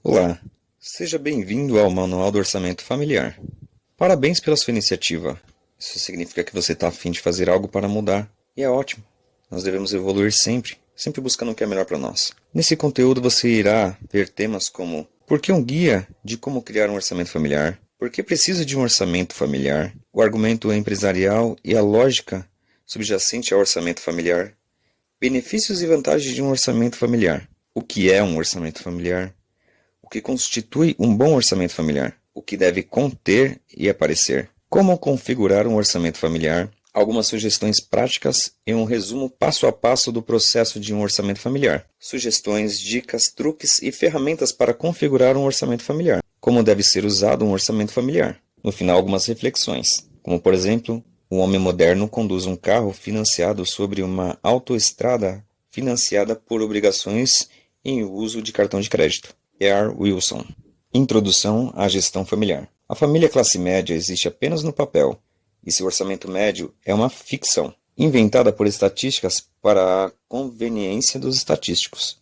Olá, seja bem-vindo ao Manual do Orçamento Familiar. Parabéns pela sua iniciativa. Isso significa que você está a fim de fazer algo para mudar, e é ótimo. Nós devemos evoluir sempre, sempre buscando o que é melhor para nós. Nesse conteúdo você irá ver temas como: por que um guia de como criar um orçamento familiar? Por que precisa de um orçamento familiar? O argumento empresarial e a lógica subjacente ao orçamento familiar. Benefícios e vantagens de um orçamento familiar. O que é um orçamento familiar? O que constitui um bom orçamento familiar? O que deve conter e aparecer? Como configurar um orçamento familiar? Algumas sugestões práticas e um resumo passo a passo do processo de um orçamento familiar. Sugestões, dicas, truques e ferramentas para configurar um orçamento familiar. Como deve ser usado um orçamento familiar? No final, algumas reflexões, como por exemplo, o homem moderno conduz um carro financiado sobre uma autoestrada financiada por obrigações em uso de cartão de crédito. R. Wilson. Introdução à gestão familiar. A família classe média existe apenas no papel, e seu orçamento médio é uma ficção, inventada por estatísticas para a conveniência dos estatísticos.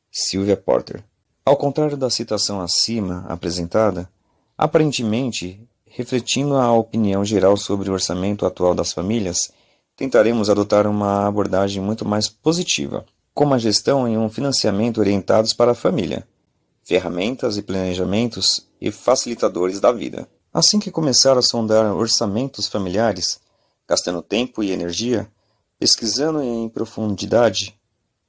Sylvia Porter. Ao contrário da citação acima apresentada, aparentemente, refletindo a opinião geral sobre o orçamento atual das famílias, tentaremos adotar uma abordagem muito mais positiva, como a gestão e um financiamento orientados para a família, ferramentas e planejamentos e facilitadores da vida. Assim que começar a sondar orçamentos familiares, gastando tempo e energia, pesquisando em profundidade,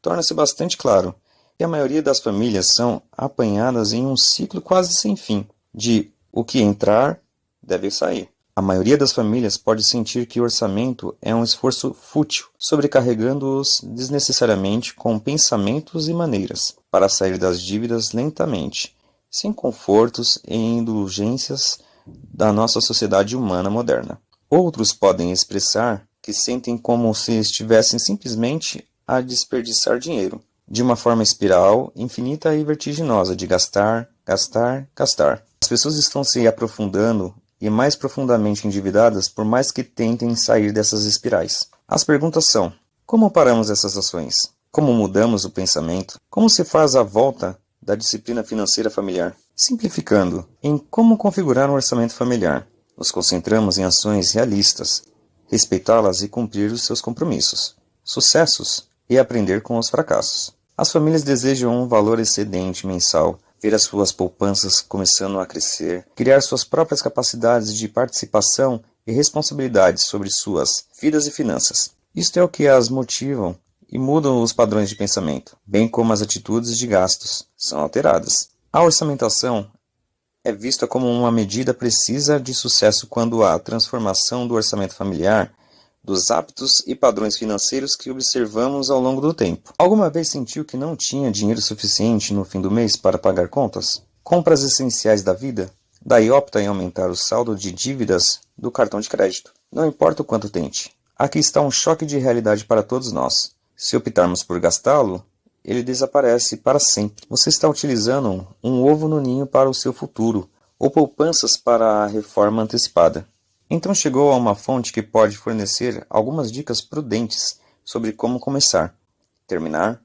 torna-se bastante claro que a maioria das famílias são apanhadas em um ciclo quase sem fim, de o que entrar deve sair. A maioria das famílias pode sentir que o orçamento é um esforço fútil, sobrecarregando-os desnecessariamente com pensamentos e maneiras para sair das dívidas lentamente, sem confortos e indulgências da nossa sociedade humana moderna. Outros podem expressar que sentem como se estivessem simplesmente a desperdiçar dinheiro, de uma forma espiral, infinita e vertiginosa de gastar, gastar, gastar. As pessoas estão se aprofundando e mais profundamente endividadas por mais que tentem sair dessas espirais. As perguntas são: como paramos essas ações? Como mudamos o pensamento? Como se faz a volta da disciplina financeira familiar? Simplificando, em como configurar um orçamento familiar, nos concentramos em ações realistas, respeitá-las e cumprir os seus compromissos, sucessos e aprender com os fracassos. As famílias desejam um valor excedente mensal, ver as suas poupanças começando a crescer, criar suas próprias capacidades de participação e responsabilidade sobre suas vidas e finanças. Isto é o que as motivam e mudam os padrões de pensamento, bem como as atitudes de gastos são alteradas. A orçamentação é vista como uma medida precisa de sucesso quando há transformação do orçamento familiar dos hábitos e padrões financeiros que observamos ao longo do tempo. Alguma vez sentiu que não tinha dinheiro suficiente no fim do mês para pagar contas? Compras essenciais da vida? Daí opta em aumentar o saldo de dívidas do cartão de crédito. Não importa o quanto tente. Aqui está um choque de realidade para todos nós. Se optarmos por gastá-lo, ele desaparece para sempre. Você está utilizando um ovo no ninho para o seu futuro, ou poupanças para a reforma antecipada. Então chegou a uma fonte que pode fornecer algumas dicas prudentes sobre como começar, terminar,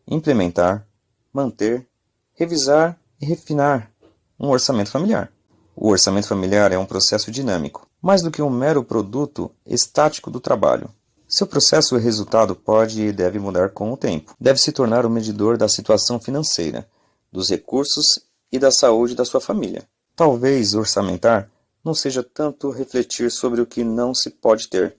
implementar, manter, revisar e refinar um orçamento familiar. O orçamento familiar é um processo dinâmico, mais do que um mero produto estático do trabalho. Seu processo e resultado pode e deve mudar com o tempo. Deve se tornar o medidor da situação financeira, dos recursos e da saúde da sua família. Talvez orçamentar não seja tanto refletir sobre o que não se pode ter,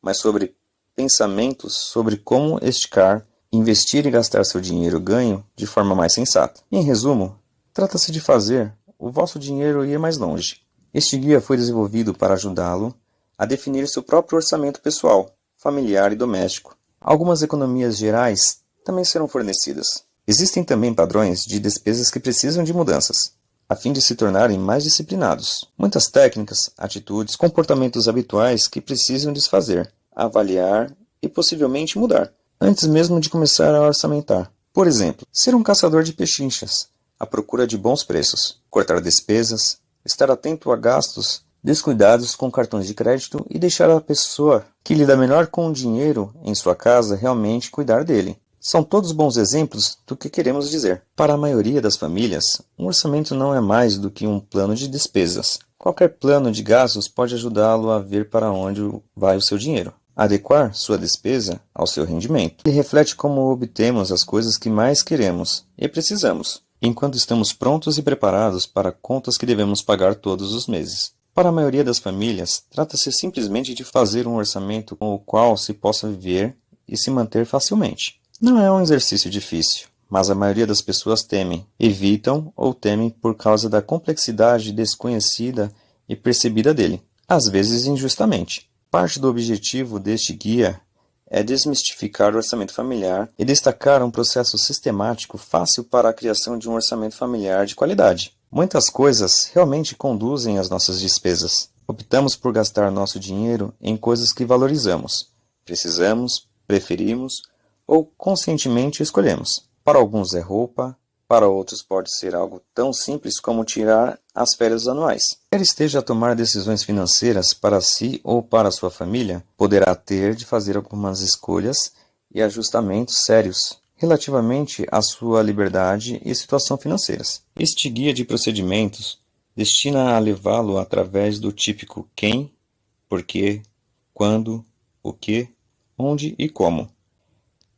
mas sobre pensamentos sobre como esticar, investir e gastar seu dinheiro ganho de forma mais sensata. Em resumo, trata-se de fazer o vosso dinheiro ir mais longe. Este guia foi desenvolvido para ajudá-lo a definir seu próprio orçamento pessoal, familiar e doméstico. Algumas economias gerais também serão fornecidas. Existem também padrões de despesas que precisam de mudanças, a fim de se tornarem mais disciplinados. Muitas técnicas, atitudes, comportamentos habituais que precisam desfazer, avaliar e possivelmente mudar, antes mesmo de começar a orçamentar. Por exemplo, ser um caçador de pechinchas, à procura de bons preços, cortar despesas, estar atento a gastos descuidados com cartões de crédito e deixar a pessoa que lida melhor com o dinheiro em sua casa realmente cuidar dele. São todos bons exemplos do que queremos dizer. Para a maioria das famílias, um orçamento não é mais do que um plano de despesas. Qualquer plano de gastos pode ajudá-lo a ver para onde vai o seu dinheiro, adequar sua despesa ao seu rendimento. Ele reflete como obtemos as coisas que mais queremos e precisamos, enquanto estamos prontos e preparados para contas que devemos pagar todos os meses. Para a maioria das famílias, trata-se simplesmente de fazer um orçamento com o qual se possa viver e se manter facilmente. Não é um exercício difícil, mas a maioria das pessoas temem, evitam ou temem por causa da complexidade desconhecida e percebida dele, às vezes injustamente. Parte do objetivo deste guia é desmistificar o orçamento familiar e destacar um processo sistemático fácil para a criação de um orçamento familiar de qualidade. Muitas coisas realmente conduzem às nossas despesas. Optamos por gastar nosso dinheiro em coisas que valorizamos, precisamos, preferimos ou conscientemente escolhemos. Para alguns é roupa, para outros pode ser algo tão simples como tirar as férias anuais. Quer esteja a tomar decisões financeiras para si ou para sua família, poderá ter de fazer algumas escolhas e ajustamentos sérios relativamente à sua liberdade e situação financeiras. Este guia de procedimentos destina a levá-lo através do típico quem, porquê, quando, o que, onde e como.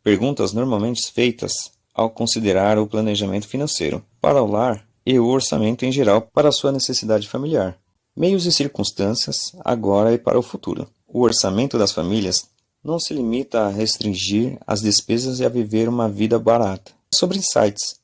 Perguntas normalmente feitas ao considerar o planejamento financeiro para o lar e o orçamento em geral para a sua necessidade familiar, meios e circunstâncias agora e para o futuro. O orçamento das famílias não se limita a restringir as despesas e a viver uma vida barata. É sobre insights,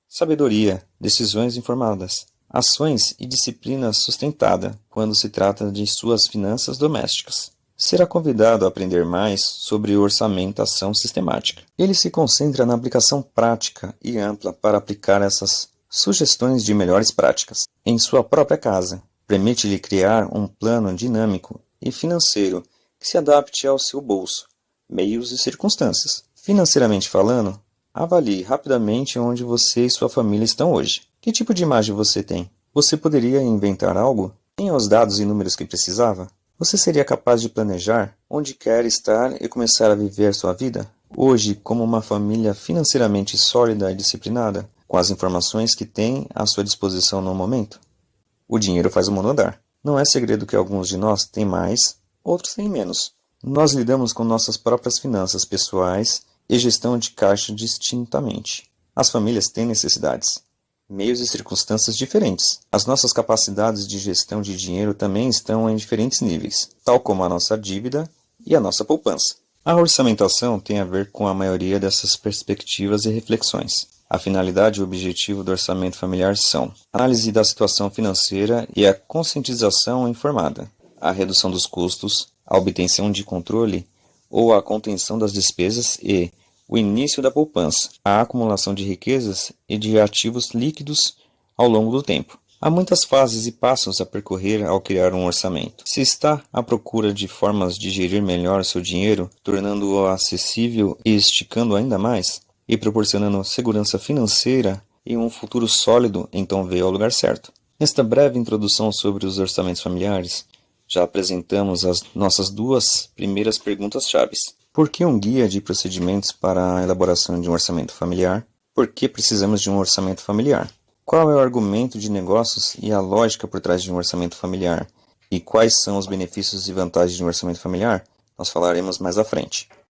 sabedoria, decisões informadas, ações e disciplina sustentada quando se trata de suas finanças domésticas. Será convidado a aprender mais sobre orçamentação sistemática. Ele se concentra na aplicação prática e ampla para aplicar essas sugestões de melhores práticas em sua própria casa. Permite-lhe criar um plano dinâmico e financeiro que se adapte ao seu bolso, meios e circunstâncias. Financeiramente falando, avalie rapidamente onde você e sua família estão hoje. Que tipo de imagem você tem? Você poderia inventar algo? Tem os dados e números que precisava? Você seria capaz de planejar onde quer estar e começar a viver sua vida? Hoje, como uma família financeiramente sólida e disciplinada, com as informações que tem à sua disposição no momento? O dinheiro faz o mundo andar. Não é segredo que alguns de nós têm mais, outros têm menos. Nós lidamos com nossas próprias finanças pessoais e gestão de caixa distintamente. As famílias têm necessidades, meios e circunstâncias diferentes. As nossas capacidades de gestão de dinheiro também estão em diferentes níveis, tal como a nossa dívida e a nossa poupança. A orçamentação tem a ver com a maioria dessas perspectivas e reflexões. A finalidade e o objetivo do orçamento familiar são a análise da situação financeira e a conscientização informada, a redução dos custos, a obtenção de controle ou a contenção das despesas e o início da poupança, a acumulação de riquezas e de ativos líquidos ao longo do tempo. Há muitas fases e passos a percorrer ao criar um orçamento. Se está à procura de formas de gerir melhor seu dinheiro, tornando-o acessível e esticando ainda mais, e proporcionando segurança financeira e um futuro sólido, então veio ao lugar certo. Nesta breve introdução sobre os orçamentos familiares, já apresentamos as nossas duas primeiras perguntas-chave. Por que um guia de procedimentos para a elaboração de um orçamento familiar? Por que precisamos de um orçamento familiar? Qual é o argumento de negócios e a lógica por trás de um orçamento familiar? E quais são os benefícios e vantagens de um orçamento familiar? Nós falaremos mais à frente.